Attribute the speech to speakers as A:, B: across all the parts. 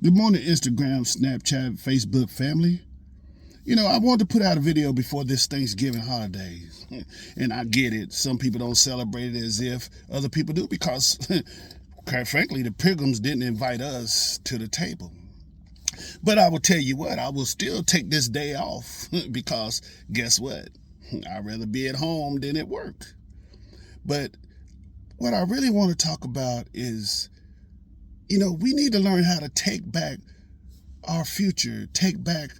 A: Good morning, Instagram, Snapchat, Facebook family. I wanted to put out a video before this Thanksgiving holidays. And I get it. Some people don't celebrate it as if other people do because, quite frankly, the pilgrims didn't invite us to the table. But I will tell you what, I will still take this day off because guess what? I'd rather be at home than at work. But what I really want to talk about is, we need to learn how to take back our future, take back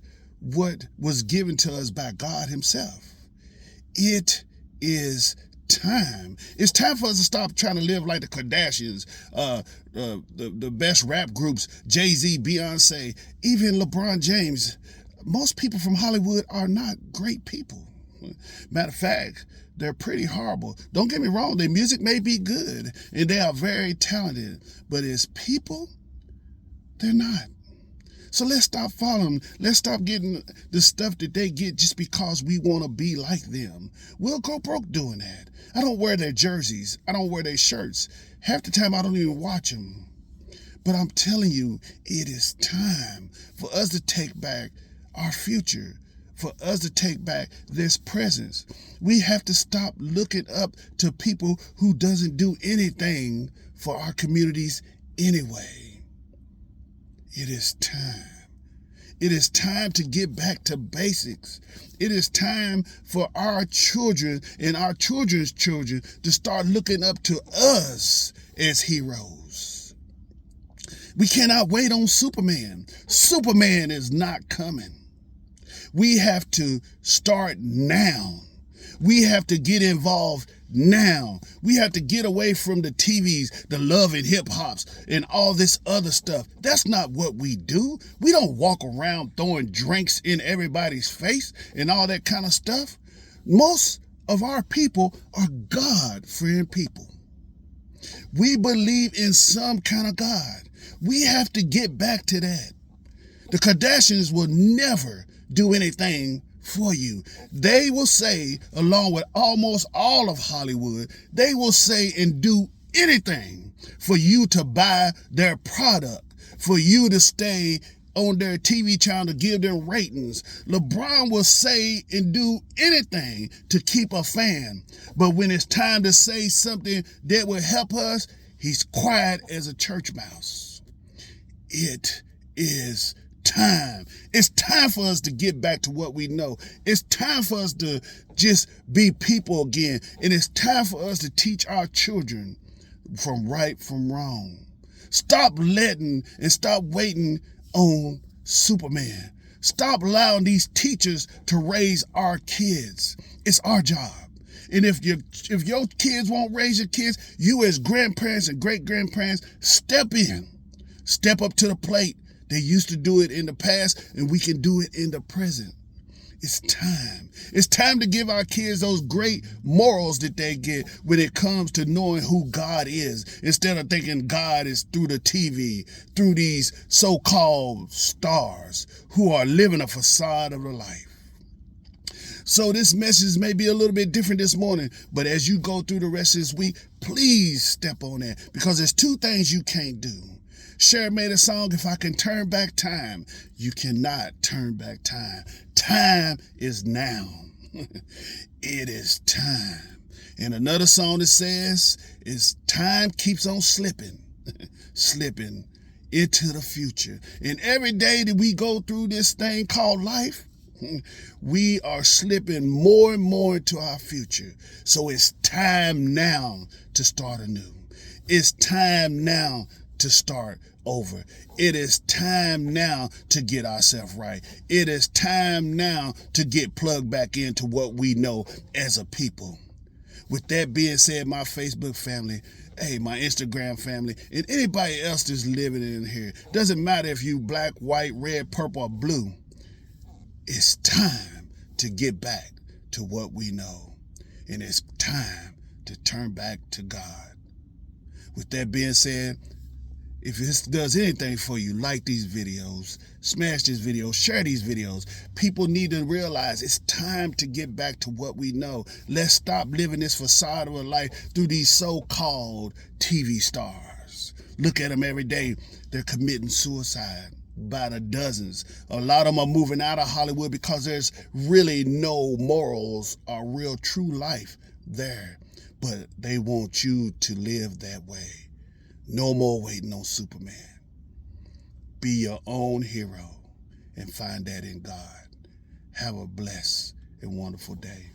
A: what was given to us by God Himself. It is time. It's time for us to stop trying to live like the Kardashians, the best rap groups, Jay-Z, Beyonce, even LeBron James. Most people from Hollywood are not great people. Matter of fact, they're pretty horrible. Don't get me wrong, their music may be good and they are very talented, but as people, they're not. So let's stop following. Let's stop getting the stuff that they get just because we want to be like them. We'll go broke doing that. I don't wear their jerseys. I don't wear their shirts. Half the time I don't even watch them. But I'm telling you, it is time for us to take back our future, for us to take back this presence. We have to stop looking up to people who doesn't do anything for our communities anyway. It is time. It is time to get back to basics. It is time for our children and our children's children to start looking up to us as heroes. We cannot wait on Superman. Superman is not coming. We have to start now. We have to get involved now. We have to get away from the TVs, the love and hip hops, and all this other stuff. That's not what we do. We don't walk around throwing drinks in everybody's face and all that kind of stuff. Most of our people are God-fearing people. We believe in some kind of God. We have to get back to that. The Kardashians will never do anything for you. They will say, along with almost all of Hollywood, they will say and do anything for you to buy their product, for you to stay on their TV channel to give them ratings. LeBron will say and do anything to keep a fan. But when it's time to say something that will help us, he's quiet as a church mouse. It is time. It's time for us to get back to what we know. It's time for us to just be people again. And it's time for us to teach our children from right from wrong. Stop letting and stop waiting on Superman. Stop allowing these teachers to raise our kids. It's our job. And if your kids won't raise your kids, you as grandparents and great-grandparents, step in. Step up to the plate. They used to do it in the past, and we can do it in the present. It's time. It's time to give our kids those great morals that they get when it comes to knowing who God is, instead of thinking God is through the TV, through these so-called stars who are living a facade of a life. So this message may be a little bit different this morning, but as you go through the rest of this week, please step on that, because there's two things you can't do. Cher made a song, "If I Can Turn Back Time." You cannot turn back time. Time is now. It is time. And another song that says, is time keeps on slipping, slipping into the future. And every day that we go through this thing called life, we are slipping more and more into our future. So it's time now to start anew. It's time now to start over. It is time now to get ourselves right. It is time now to get plugged back into what we know as a people. With that being said, my Facebook family, hey, my Instagram family, and anybody else that's living in here, doesn't matter if you black, white, red, purple, or blue, it's time to get back to what we know. And it's time to turn back to God. With that being said, if this does anything for you, like these videos, smash this video, share these videos. People need to realize it's time to get back to what we know. Let's stop living this facade of a life through these so-called TV stars. Look at them every day. They're committing suicide by the dozens. A lot of them are moving out of Hollywood because there's really no morals or real true life there. But they want you to live that way. No more waiting on Superman. Be your own hero and find that in God. Have a blessed and wonderful day.